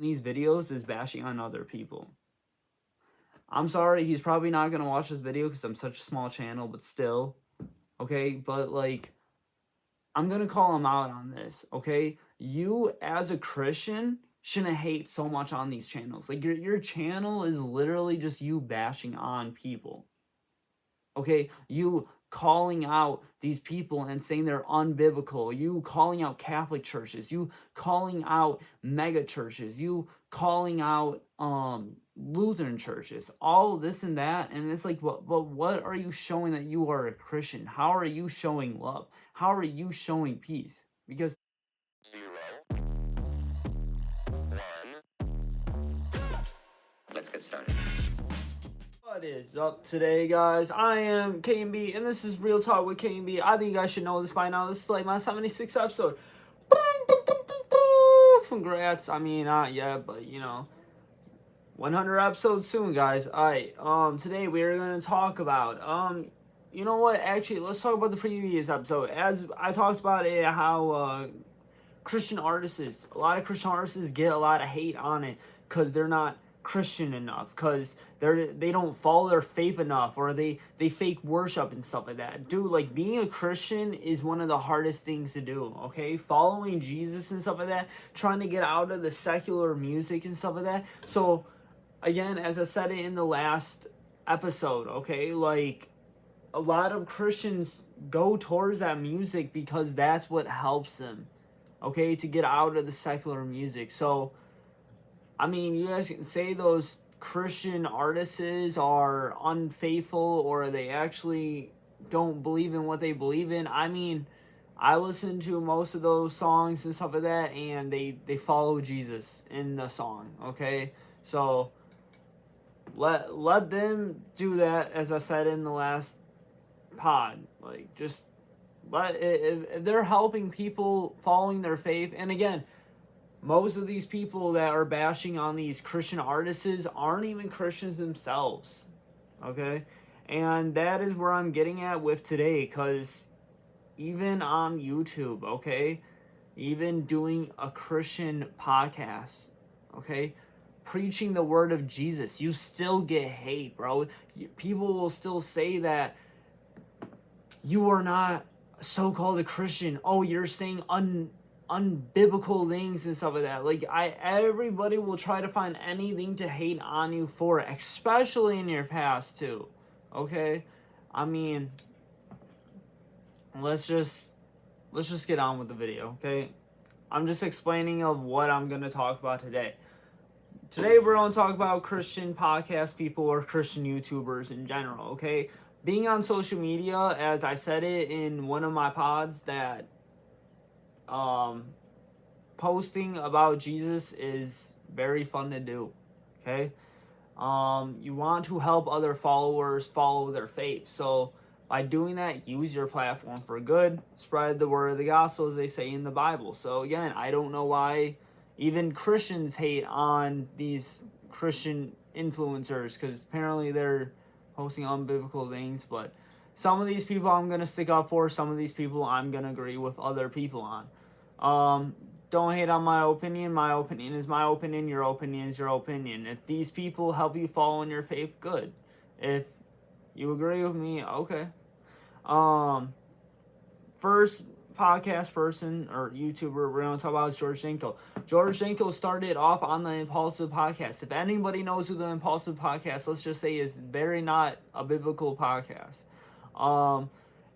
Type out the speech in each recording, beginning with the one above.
these videos is bashing on other people. I'm sorry, he's probably not going to watch this video because I'm such a small channel, but still, okay? But, like, I'm going to call him out on this, okay? You, as a Christian, shouldn't hate so much on these channels. Like, your channel is literally just you bashing on people, okay? You calling out these people and saying they're unbiblical. You calling out Catholic churches. You calling out mega churches. You calling out Lutheran churches. All this and that. And it's like, what are you showing that you are a Christian? How are you showing love? How are you showing peace? Because 0, 1. Let's get started. what is up today, guys? I am K.M.B. and this is Real Talk with K.M.B. I think you guys should know this by now. This is like my 76th episode. Congrats. I mean, not yet, but you know, 100 episodes soon, guys. Alright, today we are going to talk about, you know what, actually, let's talk about the previous episode. As I talked about it, how, Christian artists, a lot of Christian artists get a lot of hate on it because they're not Christian enough, because they don't follow their faith enough, or they fake worship and stuff like that. Dude, like, being a Christian is one of the hardest things to do, okay? Following Jesus and stuff like that, trying to get out of the secular music and stuff like that. So, again, as I said it in the last episode, okay, like, a lot of Christians go towards that music because that's what helps them, okay, to get out of the secular music. So, I mean, you guys can say those Christian artists are unfaithful or they actually don't believe in what they believe in. I mean, I listen to most of those songs and stuff like that, and they follow Jesus in the song, okay? So, let them do that, as I said in the last pod. Like, just if they're helping people following their faith. And again, most of these people that are bashing on these Christian artists aren't even Christians themselves, okay? And that is where I'm getting at with today, because even on YouTube, okay, even doing a Christian podcast, okay, preaching the word of Jesus, you still get hate, bro. People will still say that you are not so-called a Christian. Oh, you're saying unbiblical things and stuff like that. Like, everybody will try to find anything to hate on you for, especially in your past too. Okay? I mean, let's just get on with the video, okay? I'm just explaining of what I'm going to talk about today. Today we're going to talk about Christian podcast people or Christian YouTubers in general, okay? Being on social media, as I said it in one of my pods, that posting about Jesus is very fun to do, okay? You want to help other followers follow their faith. So by doing that, use your platform for good. Spread the word of the gospel, as they say in the Bible. So again, I don't know why even Christians hate on these Christian influencers, because apparently they're posting unbiblical things. But some of these people I'm going to stick up for. Some of these people I'm going to agree with other people on. Don't hate on my opinion. My opinion is my opinion. Your opinion is your opinion. If these people help you follow in your faith, good. If you agree with me, okay. First podcast person or YouTuber we're going to talk about is George Jenko. George Jenko started off on the Impulsive Podcast. If anybody knows who the Impulsive Podcast, let's just say, is very not a biblical podcast.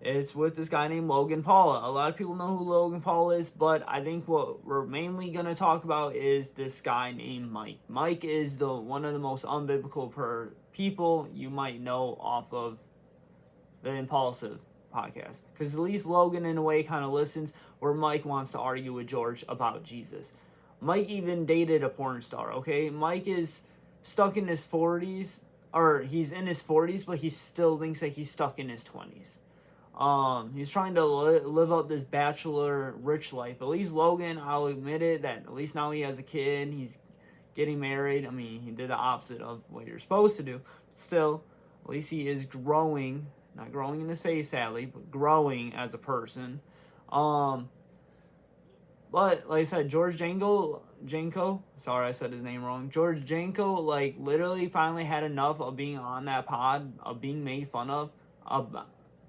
It's with this guy named Logan Paul. A lot of people know who Logan Paul is, but I think what we're mainly going to talk about is this guy named Mike. Mike is one of the most unbiblical people you might know off of the Impulsive Podcast, because at least Logan in a way kind of listens, where Mike wants to argue with George about Jesus. Mike even dated a porn star, okay? Mike is stuck in his 40s, or he's in his 40s, but he still thinks that he's stuck in his 20s. He's trying to live out this bachelor rich life. At least Logan, I'll admit it, that at least now he has a kid, he's getting married. I mean, he did the opposite of what you're supposed to do. But still, at least he is growing. Not growing in his face, sadly, but growing as a person. But like I said, George Janko, sorry I said his name wrong. George Janko, like, literally finally had enough of being on that pod, of being made fun of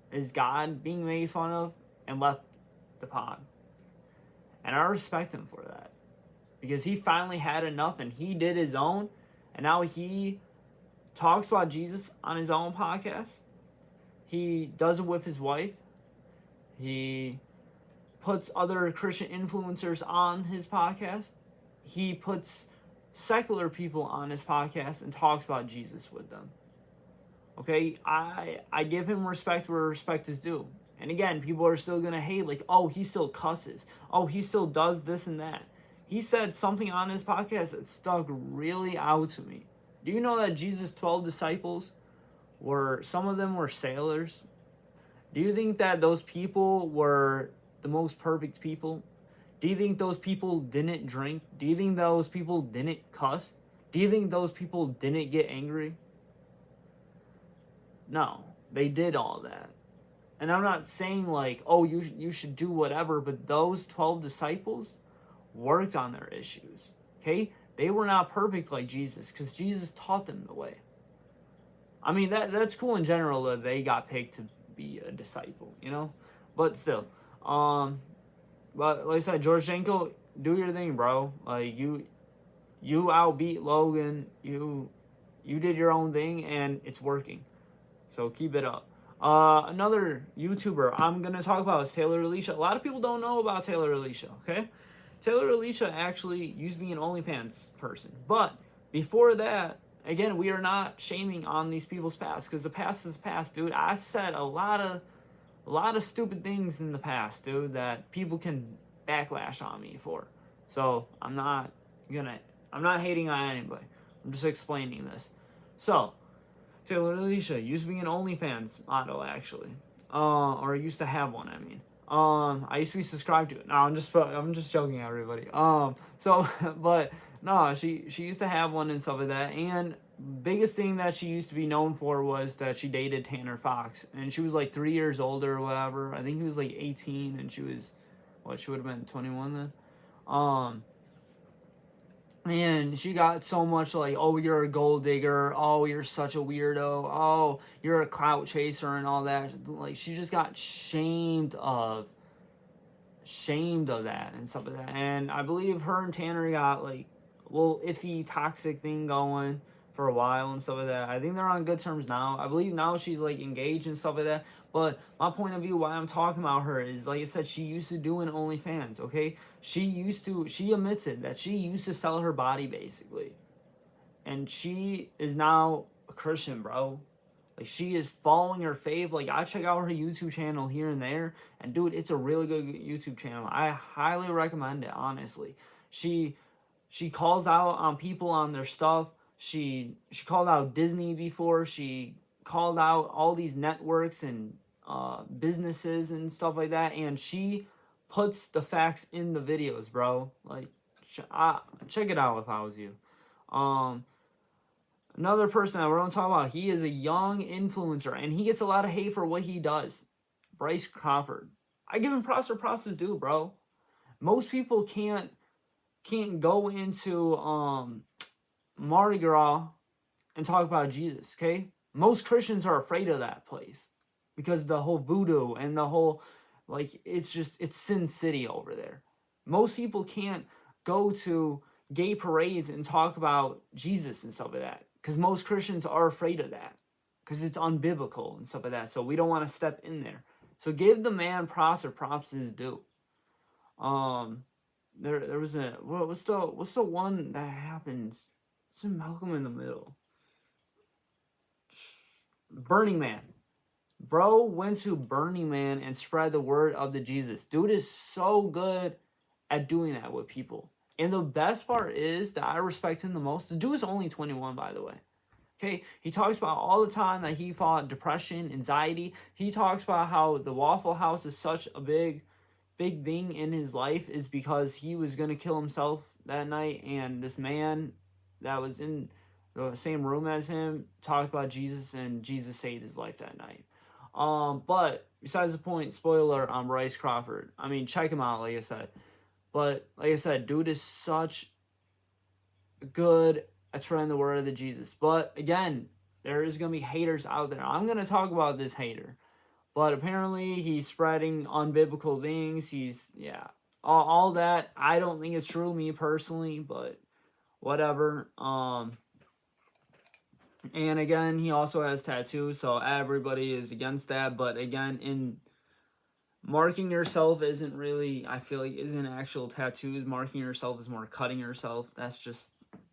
his God being made fun of, and left the pod. And I respect him for that. Because he finally had enough and he did his own, and now he talks about Jesus on his own podcast. He does it with his wife. He puts other Christian influencers on his podcast. He puts secular people on his podcast and talks about Jesus with them. Okay, I give him respect where respect is due. And again, people are still gonna hate, like, oh, he still cusses. Oh, he still does this and that. He said something on his podcast that stuck really out to me. Do you know that Jesus' 12 disciples some of them were sailors? Do you think that those people were the most perfect people? Do you think those people didn't drink? Do you think those people didn't cuss? Do you think those people didn't get angry? No, they did all that. And I'm not saying like, oh, you should do whatever, but those 12 disciples worked on their issues. Okay? They were not perfect like Jesus, because Jesus taught them the way. I mean, that's cool in general that they got picked to be a disciple, you know? But still, but like I said, George Janko, do your thing, bro. Like, you outbeat Logan. You did your own thing, and it's working. So keep it up. Another YouTuber I'm gonna talk about is Taylor Alicia. A lot of people don't know about Taylor Alicia. Okay, Taylor Alicia actually used to be an OnlyFans person, but before that, again, we are not shaming on these people's past, because the past is the past, dude. I said a lot of stupid things in the past, dude, that people can backlash on me for. So I'm not hating on anybody. I'm just explaining this. So Taylor Alicia used to be an OnlyFans model, actually, or used to have one. I mean, I used to be subscribed to it. No, I'm just joking, everybody. So, but no, she used to have one and stuff like that. And biggest thing that she used to be known for was that she dated Tanner Fox, and she was like 3 years older or whatever. I think he was like 18, and she would have been 21 then. And she got so much like, oh, you're a gold digger, oh, you're such a weirdo, oh, you're a clout chaser and all that. Like, she just got shamed of that and stuff like that. And I believe her and Tanner got like a little iffy toxic thing going for a while and stuff like that. I think they're on good terms now. I believe now she's like engaged and stuff like that. But my point of view, why I'm talking about her, is, like I said, she used to do an OnlyFans, okay? She admits it, that she used to sell her body, basically. And she is now a Christian, bro. Like, she is following her faith. Like, I check out her YouTube channel here and there, and dude, it's a really good YouTube channel. I highly recommend it, honestly. She calls out on people on their stuff. She called out Disney before. She called out all these networks and businesses and stuff like that, and she puts the facts in the videos, bro. Like, check it out if I was you. Another person that we're going to talk about, he is a young influencer, and he gets a lot of hate for what he does. Bryce Crawford. I give him props where props is due, bro. Most people can't go into Mardi Gras and talk about Jesus, okay? Most Christians are afraid of that place because the whole voodoo and the whole, like, it's Sin City over there. Most people can't go to gay parades and talk about Jesus and stuff like that, because most Christians are afraid of that, because it's unbiblical and stuff like that. So we don't want to step in there. So give the man props where props is due. There was what's the one that happens? It's in Malcolm in the Middle. Burning Man. Bro went to Burning Man and spread the word of the Jesus. Dude is so good at doing that with people. And the best part is that I respect him the most. The dude is only 21, by the way. Okay, he talks about all the time that he fought depression, anxiety. He talks about how the Waffle House is such a big thing in his life, is because he was going to kill himself that night, and this man that was in the same room as him talks about Jesus, and Jesus saved his life that night. But besides the point, spoiler on Bryce Crawford. I mean, check him out, like I said. But like I said, dude is such good at spreading the word of the Jesus. But again, there is gonna be haters out there. I'm gonna talk about this hater. But apparently he's spreading unbiblical things. He's all that. I don't think it's true, me personally, but whatever. And again, he also has tattoos, so everybody is against that. But again, in marking yourself isn't really, I feel like, isn't actual tattoos. Marking yourself is more cutting yourself. That's just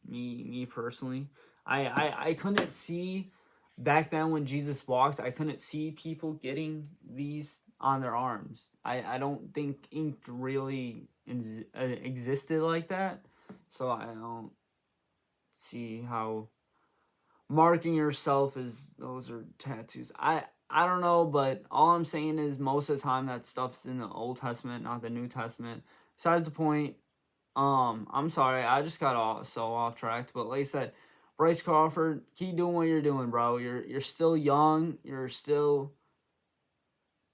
me personally. I couldn't see back then when Jesus walked. I couldn't see people getting these on their arms. I don't think ink really existed like that. So I don't see how marking yourself is those are tattoos. I don't know, but all I'm saying is most of the time that stuff's in the Old Testament, not the New Testament. Besides the point, I'm sorry, I just got off track, but like I said, Bryce Crawford, keep doing what you're doing, bro. You're still young. You're still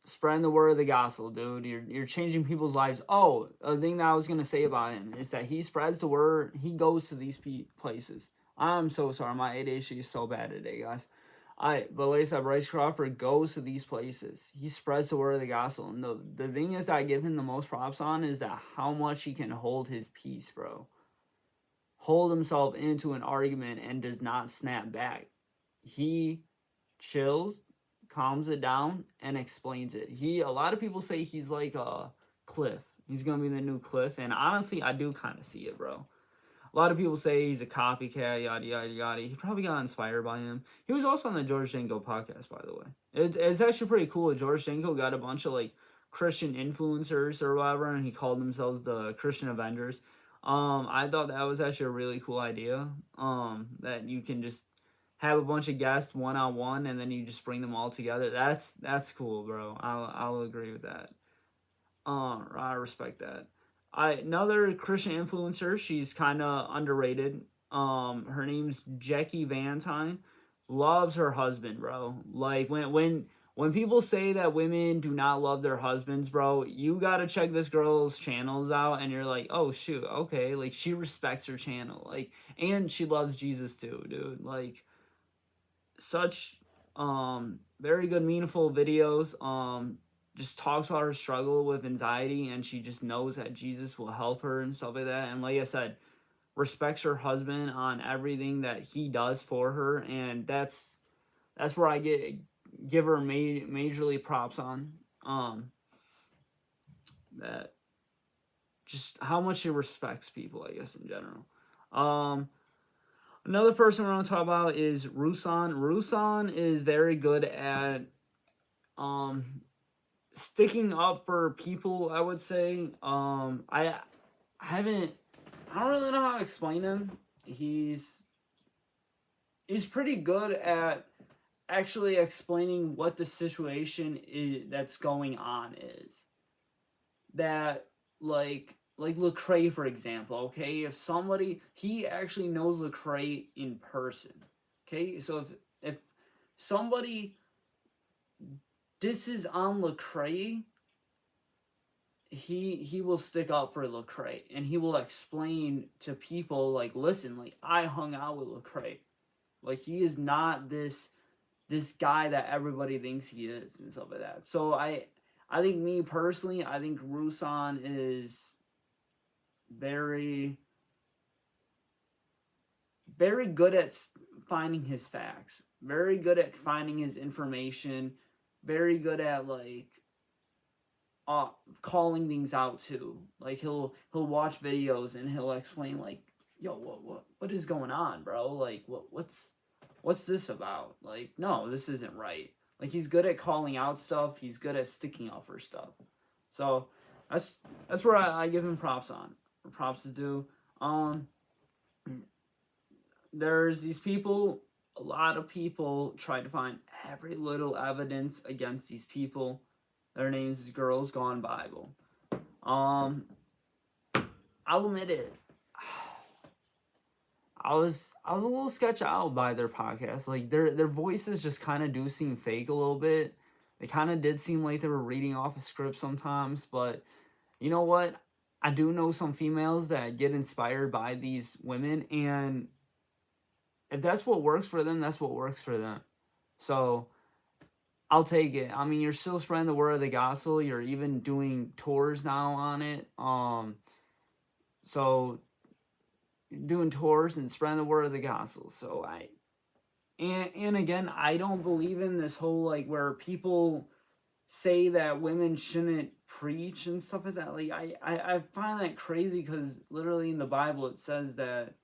spreading the word of the gospel, dude. You're changing people's lives. Oh, a thing that I was gonna say about him is that he spreads the word. He goes to these places. I'm so sorry, my ADHD is so bad today, guys. But like I said, Bryce Crawford goes to these places. He spreads the word of the gospel, and the thing is that I give him the most props on is that how much he can hold his peace, bro. Hold himself into an argument and does not snap back. He chills, calms it down, and explains it. A lot of people say he's like a Cliff. He's gonna be the new Cliff, and honestly, I do kind of see it, bro. A lot of people say he's a copycat, yada yada yada. He probably got inspired by him. He was also on the George Danko podcast, by the way. It's actually pretty cool. George Danko got a bunch of like Christian influencers or whatever, and he called themselves the Christian Avengers. I thought that was actually a really cool idea. That you can just have a bunch of guests one on one, and then you just bring them all together. That's cool, bro. I'll agree with that. I respect that. Another Christian influencer. She's kind of underrated. Her name's Jackie Valentine. Loves her husband, bro. Like when people say that women do not love their husbands, bro, you gotta check this girl's channels out, and you're like, oh shoot, okay. Like she respects her channel, like, and she loves Jesus too, dude. Like such very good meaningful videos. Just talks about her struggle with anxiety, and she just knows that Jesus will help her and stuff like that. And like I said, respects her husband on everything that he does for her, and that's where I give her majorly props on. That just how much she respects people, I guess, in general. Another person we're going to talk about is Rusan. Rusan is very good at sticking up for people, I would say. Haven't I don't really know how to explain him. He's pretty good at actually explaining what the situation is that's going on is. That like Lecrae, for example, okay? If somebody he actually knows Lecrae in person. Okay? So if somebody disses on Lecrae, he will stick up for Lecrae, and he will explain to people like, listen, like I hung out with Lecrae. Like he is not this guy that everybody thinks he is and stuff like that. So I think me personally, I think Rusan is very very good at finding his facts, very good at finding his information, very good at like calling things out too. Like he'll watch videos and he'll explain like, yo, what is going on, bro? Like what's this about? Like, no, this isn't right. Like he's good at calling out stuff. He's good at sticking up for stuff. So that's where I give him props on. Props is due. There's these people. A lot of people try to find every little evidence against these people. Their names is Girls Gone Bible. I'll admit it. I was a little sketched out by their podcast. Like their voices just kind of do seem fake a little bit. They kind of did seem like they were reading off a script sometimes, but you know what? I do know some females that get inspired by these women, and if that's what works for them, that's what works for them. So I'll take it. I mean, you're still spreading the word of the gospel. You're even doing tours now on it. So you're doing tours and spreading the word of the gospel. So and again, I don't believe in this whole like where people say that women shouldn't preach and stuff like that. Like I find that crazy because literally in the Bible it says that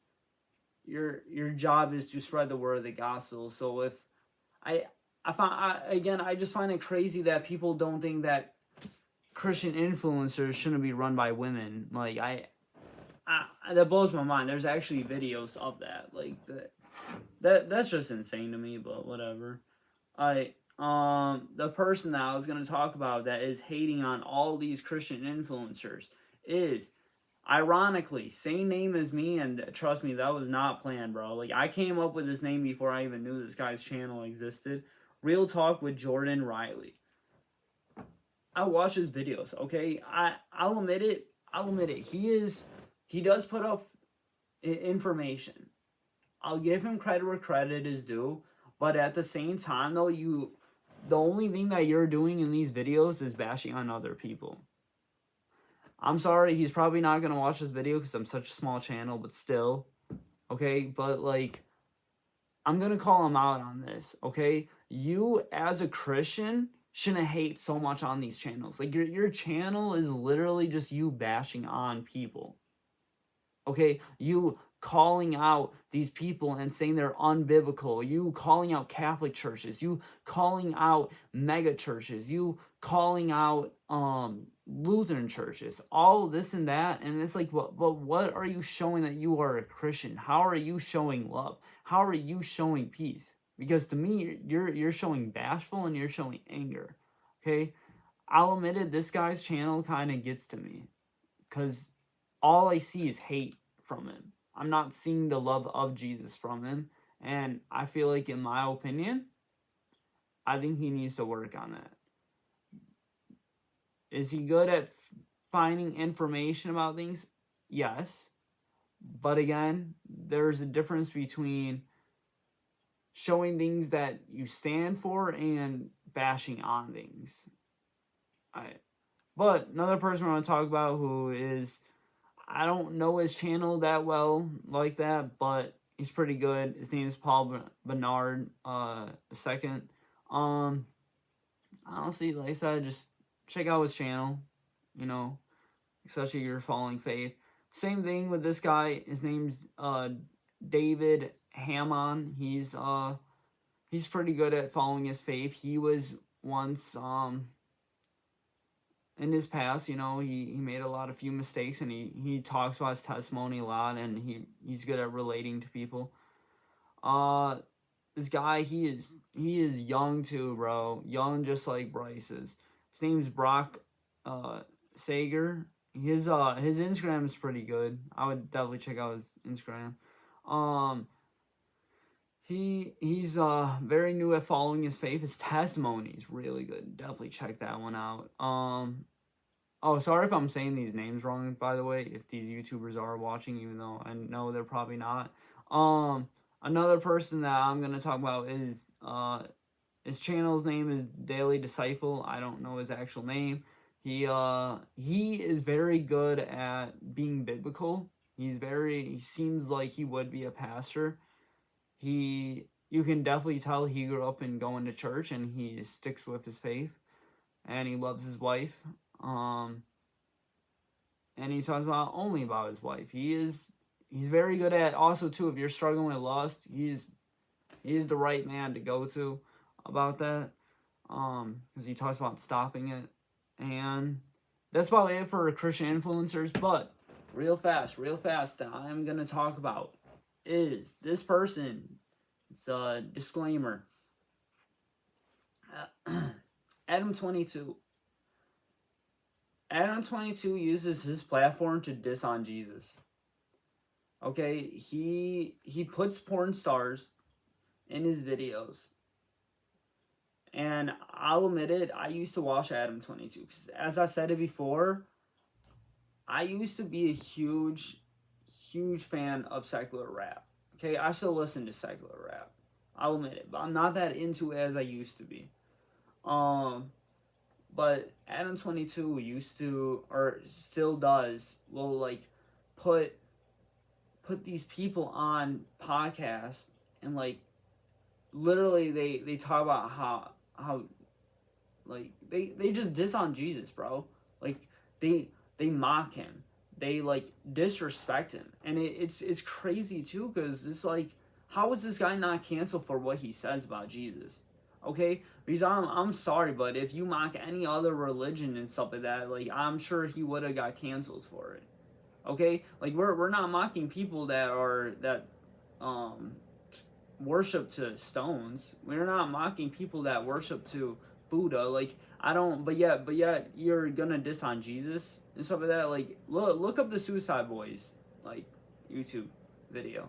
your job is to spread the word of the gospel. So if I I just find it crazy that people don't think that Christian influencers shouldn't be run by women. Like that blows my mind. There's actually videos of that. Like that's just insane to me. But whatever. The person that I was gonna talk about that is hating on all these Christian influencers is ironically same name as me, and trust me, that was not planned, bro. Like I came up with this name before I even knew this guy's channel existed. Real Talk with Jordan Riley. I watch his videos, okay? I'll admit it. I'll admit it. He does put up information. I'll give him credit where credit is due, but at the same time though, the only thing that you're doing in these videos is bashing on other people. I'm sorry, he's probably not going to watch this video because I'm such a small channel, but still, okay? But, like, I'm going to call him out on this, okay? You, as a Christian, shouldn't hate so much on these channels. Like, your channel is literally just you bashing on people. Okay, you calling out these people and saying they're unbiblical, you calling out Catholic churches, you calling out mega churches, you calling out Lutheran churches, all this and that, and it's like, but what are you showing that you are a Christian? How are you showing love? How are you showing peace? Because to me, you're showing bashful and you're showing anger. Okay, I'll admit it, this guy's channel kind of gets to me because all I see is hate from him. I'm not seeing the love of Jesus from him. And I feel like, in my opinion, I think he needs to work on that. Is he good at finding information about things? Yes. But again, there's a difference between showing things that you stand for and bashing on things. But another person we're going to talk about who is, I don't know his channel that well like that, but he's pretty good. His name is Paul Bernard II. Honestly, like I said, just check out his channel, you know, especially if you're following faith. Same thing with this guy. His name's David Hammond. He's pretty good at following his faith. He was once in his past, you know, he made a lot of few mistakes, and he talks about his testimony a lot, and he's good at relating to people. This guy, he is young too, bro. Young just like Bryce is. His name's Brock Sager. His Instagram is pretty good. I would definitely check out his Instagram. He's very new at following his faith. His testimony is really good. Definitely check that one out. Oh, sorry if I'm saying these names wrong, by the way, if these YouTubers are watching, even though I know they're probably not. Another person that I'm going to talk about is, his channel's name is Daily Disciple. I don't know his actual name. He is very good at being biblical. He seems like he would be a pastor. You can definitely tell he grew up in going to church, and he sticks with his faith, and he loves his wife. And he talks only about his wife. He's very good at, also too, if you're struggling with lust, he's the right man to go to about that. Because he talks about stopping it. And that's about it for Christian influencers. But real fast that I'm gonna talk about is this person. It's a disclaimer. Adam22. Adam22 uses his platform to diss on Jesus. Okay, he puts porn stars in his videos. And I'll admit it, I used to watch Adam22 because, as I said it before, I used to be a huge fan of secular rap. Okay, I still listen to secular rap. I'll admit it, but I'm not that into it as I used to be. Um, but Adam 22 used to, or still does, will like put put these people on podcasts, and like literally they talk about how like they just diss on Jesus, bro. Like they they mock him, they like disrespect him, and it's crazy too, because it's like, how is this guy not canceled for what he says about Jesus? Okay, because I'm sorry, but if you mock any other religion and stuff like that, like I'm sure he would have got canceled for it. Okay, like we're not mocking people that um worship to stones. We're not mocking people that worship to Buddha. Like I don't, but yet you're gonna diss on Jesus and stuff like that. Like look up the Suicide Boys like YouTube video.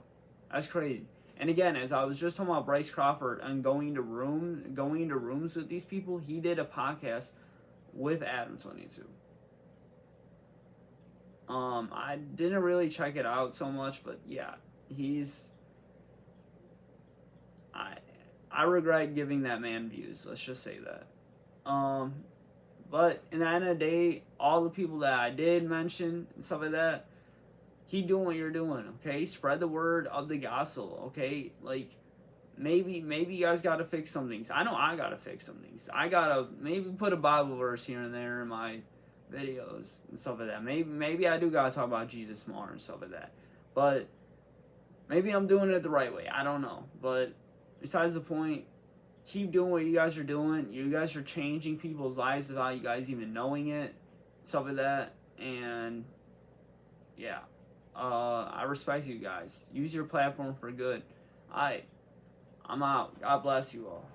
That's crazy. And again, as I was just talking about Bryce Crawford and going into rooms with these people, he did a podcast with Adam 22. I didn't really check it out so much, but yeah, he's I I regret giving that man views. Let's just say that. Um, but in the end of the day, all the people that I did mention and stuff like that, keep doing what you're doing. Okay, spread the word of the gospel. Okay, like maybe you guys got to fix some things. I know I got to fix some things. I gotta maybe put a Bible verse here and there in my videos and stuff like that. Maybe I do gotta talk about Jesus more and stuff like that. But maybe I'm doing it the right way. I don't know. But besides the point, keep doing what you guys are doing. You guys are changing people's lives without you guys even knowing it. Stuff like that. And yeah. I respect you guys. Use your platform for good. I'm out. God bless you all.